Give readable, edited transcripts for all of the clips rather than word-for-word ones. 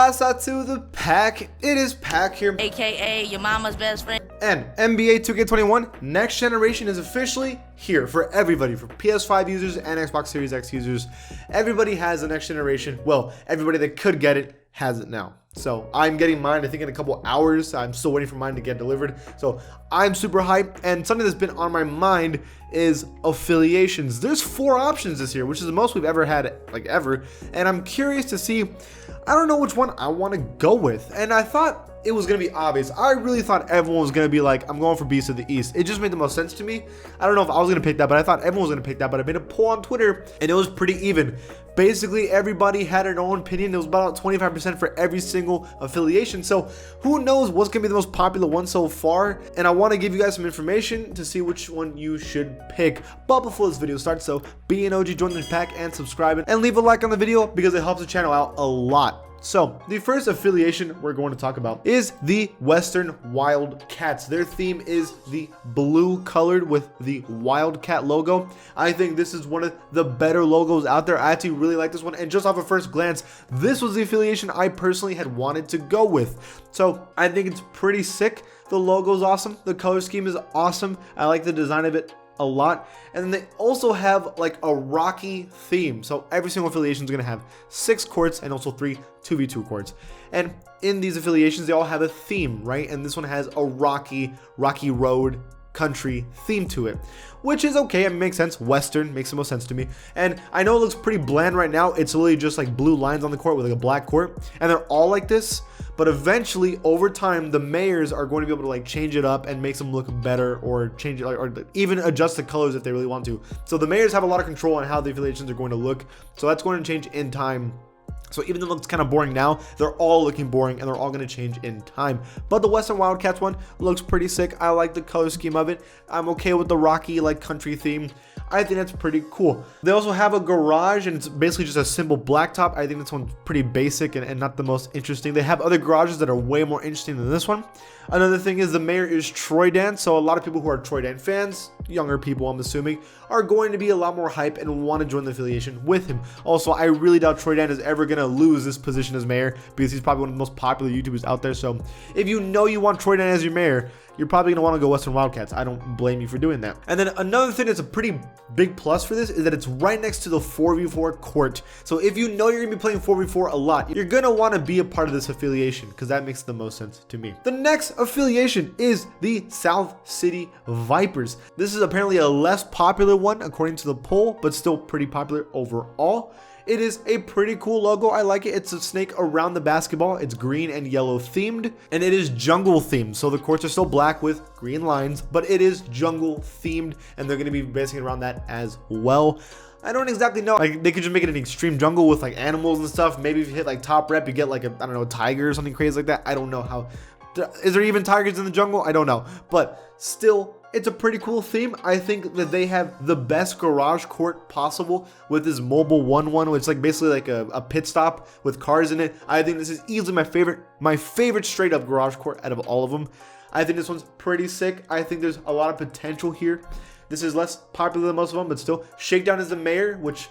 Casa to the pack. It is Pack here, aka your mama's best friend. and NBA 2K21 Next Generation is officially here for everybody, for PS5 users and Xbox Series X users. Everybody has the Next Generation. Well, everybody that could get it has it now. So I'm getting mine, I think, in a couple hours. I'm still waiting for mine to get delivered. So I'm super hyped, and something that's been on my mind is affiliations. There's 4 options this year, which is the most we've ever had, like ever. And I'm curious to see, I don't know which one I want to go with. And I thought it was going to be obvious. I really thought everyone was going to be like, I'm going for Beast of the East. It just made the most sense to me. I don't know if I was going to pick that, but I thought everyone was going to pick that. But I made a poll on Twitter, and it was pretty even. Basically, everybody had their own opinion. It was about 25% for every single affiliation. So who knows what's going to be the most popular one so far. And I want to give you guys some information to see which one you should pick. But before this video starts, so be an OG, join the pack, and subscribe. And leave a like on the video because it helps the channel out a lot. So the first affiliation we're going to talk about is the Western Wildcats. Their theme is the blue colored with the Wildcat logo. I think this is one of the better logos out there. I actually really like this one, and just off of first glance, this was the affiliation I personally had wanted to go with. So I think it's pretty sick. The logo is awesome. The color scheme is awesome. I like the design of it a lot. And then they also have like a Rocky theme. So every single affiliation is going to have 6 courts and also 3 2v2 courts. And in these affiliations, they all have a theme, right? And this one has a Rocky Road country theme to it, which is okay. It makes sense. Western makes the most sense to me. And I know it looks pretty bland right now. It's literally just like blue lines on the court with like a black court, and they're all like this. But eventually, over time, the mayors are going to be able to like change it up and make them look better, or change it, or even adjust the colors if they really want to. So the mayors have a lot of control on how the affiliations are going to look. So that's going to change in time. So even though it looks kind of boring now, they're all looking boring, and they're all going to change in time. But the Western Wildcats one looks pretty sick. I like the color scheme of it. I'm okay with the Rocky like country theme. I think that's pretty cool. They also have a garage, and it's basically just a simple blacktop. I think this one's pretty basic and not the most interesting. They have other garages that are way more interesting than this one. Another thing is the mayor is Troy Dan, so a lot of people who are Troy Dan fans, younger people I'm assuming, are going to be a lot more hype and want to join the affiliation with him. Also, I really doubt Troy Dan is ever going to lose this position as mayor because he's probably one of the most popular YouTubers out there. So if you know you want Troy Dan as your mayor, you're probably going to want to go Western Wildcats. I don't blame you for doing that. And then another thing that's a pretty big plus for this is that it's right next to the 4v4 court. So if you know you're going to be playing 4v4 a lot, you're going to want to be a part of this affiliation because that makes the most sense to me. The next affiliation is the South City Vipers. This is apparently a less popular one according to the poll, but still pretty popular overall. It is a pretty cool logo. I like it. It's a snake around the basketball. It's green and yellow themed, and it is jungle themed. So the courts are still black with green lines, but it is jungle themed, and they're going to be basing it around that as well. I don't exactly know. Like, they could just make it an extreme jungle with like animals and stuff. Maybe if you hit like top rep, you get like a, I don't know, a tiger or something crazy like that. I don't know how. Is there even tigers in the jungle? I don't know. But still, it's a pretty cool theme. I think that they have the best garage court possible with this mobile 1-1, which is like basically like a pit stop with cars in it. I think this is easily my favorite straight up garage court out of all of them. I think this one's pretty sick. I think there's a lot of potential here. This is less popular than most of them, but still. Shakedown is the mayor, which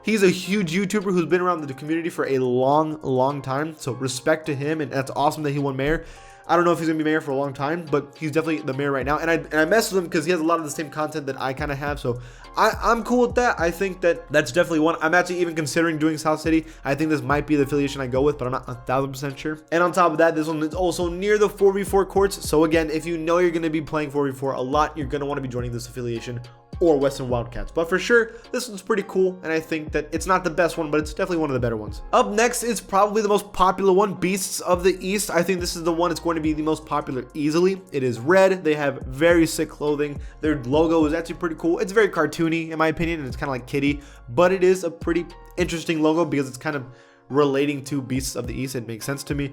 he's a huge YouTuber who's been around the community for a long time. So respect to him, and that's awesome that he won mayor. I don't know if he's gonna be mayor for a long time, but he's definitely the mayor right now. And I mess with him because he has a lot of the same content that I kind of have. So I'm cool with that. I think that's definitely one. I'm actually even considering doing South City. I think this might be the affiliation I go with, but I'm not 1000% sure. And on top of that, this one is also near the 4v4 courts. So again, if you know you're gonna be playing 4v4 a lot, you're gonna want to be joining this affiliation or Western Wildcats. But for sure, this one's pretty cool, and I think that it's not the best one, but it's definitely one of the better ones. Up next is probably the most popular one, Beasts of the East. I think this is the one that's going to be the most popular easily. It is red. They have very sick clothing. Their logo is actually pretty cool. It's very cartoony in my opinion, and it's kind of like kitty, but it is a pretty interesting logo because it's kind of relating to Beasts of the East. It makes sense to me.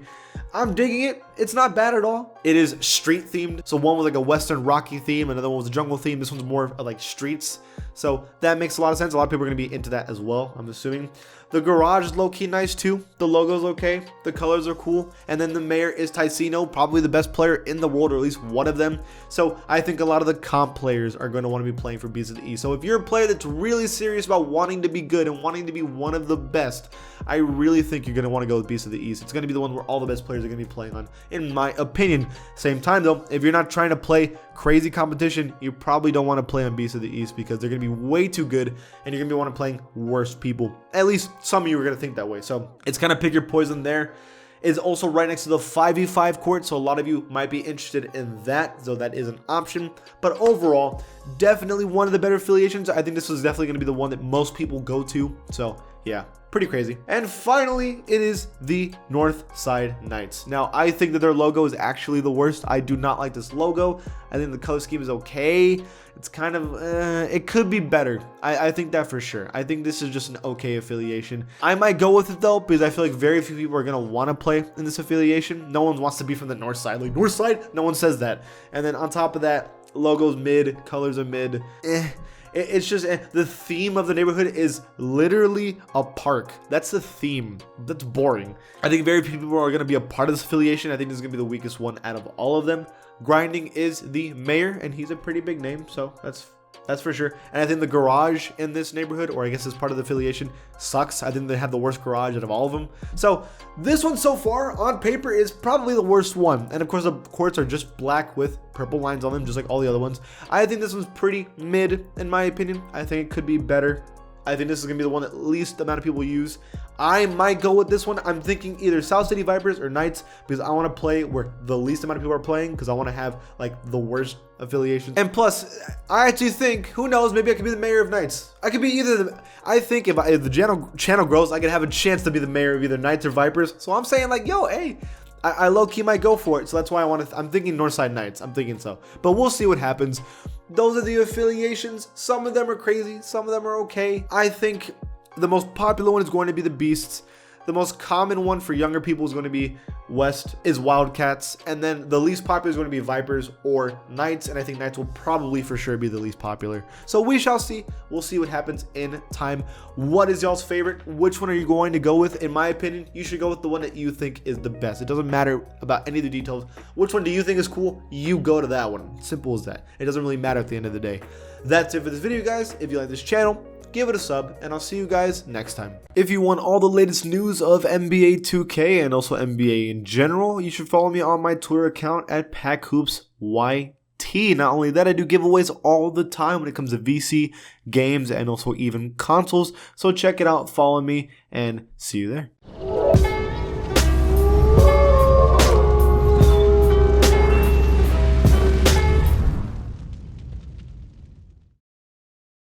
I'm digging it. It's not bad at all. It is street themed. So one was like a Western Rocky theme, another one was a jungle theme. This one's more like streets. So that makes a lot of sense. A lot of people are going to be into that as well, I'm assuming. The garage is low-key nice too. The logo's okay. The colors are cool. And then the mayor is Ticino, probably the best player in the world, or at least one of them. So I think a lot of the comp players are going to want to be playing for Beasts of the East. So if you're a player that's really serious about wanting to be good and wanting to be one of the best, I really really think you're going to want to go with Beast of the East. It's going to be the one where all the best players are going to be playing on, in my opinion. Same time, though, if you're not trying to play crazy competition, you probably don't want to play on Beast of the East because they're going to be way too good and you're going to be playing worse people. At least some of you are going to think that way. So it's kind of pick your poison there. Is also right next to the 5v5 court, so a lot of you might be interested in that, so that is an option. But overall, definitely one of the better affiliations. I think this is definitely going to be the one that most people go to, so yeah, pretty crazy. And finally, it is the Northside Knights. Now, I think that their logo is actually the worst. I do not like this logo. I think the color scheme is okay. It's kind of, it could be better. I think that for sure. I think this is just an okay affiliation. I might go with it though, because I feel like very few people are going to want to play in this affiliation. No one wants to be from the North Side. Like, North Side? No one says that. And then on top of that, logo's mid, colors are mid. It's just, the theme of the neighborhood is literally a park. That's the theme. That's boring. I think very few people are going to be a part of this affiliation. I think this is going to be the weakest one out of all of them. Grinding is the mayor, and he's a pretty big name, so that's for sure. And I think the garage in this neighborhood, or I guess as part of the affiliation, sucks. I think they have the worst garage out of all of them. So this one so far on paper is probably the worst one. And of course the courts are just black with purple lines on them, just like all the other ones. I think this one's pretty mid in my opinion. I think it could be better. I think this is going to be the one that least amount of people use. I might go with this one. I'm thinking either South City Vipers or Knights because I want to play where the least amount of people are playing because I want to have like the worst affiliations. And plus, I actually think, who knows, maybe I could be the mayor of Knights. I could be either I think if the channel grows, I could have a chance to be the mayor of either Knights or Vipers. So I'm saying like, yo, hey, I low-key might go for it. So that's why I'm thinking Northside Knights. I'm thinking so. But we'll see what happens. Those are the affiliations. Some of them are crazy. Some of them are okay. I think the most popular one is going to be the Beasts. The most common one for younger people is going to be Wildcats. And then the least popular is going to be Vipers or Knights. And I think Knights will probably for sure be the least popular. So we shall see. We'll see what happens in time. What is y'all's favorite? Which one are you going to go with? In my opinion, you should go with the one that you think is the best. It doesn't matter about any of the details. Which one do you think is cool? You go to that one. Simple as that. It doesn't really matter at the end of the day. That's it for this video, guys. If you like this channel, give it a sub, and I'll see you guys next time. If you want all the latest news of NBA 2K and also NBA in general, you should follow me on my Twitter account at PackHoopsYT. Not only that, I do giveaways all the time when it comes to VC, games, and also even consoles. So check it out, follow me, and see you there.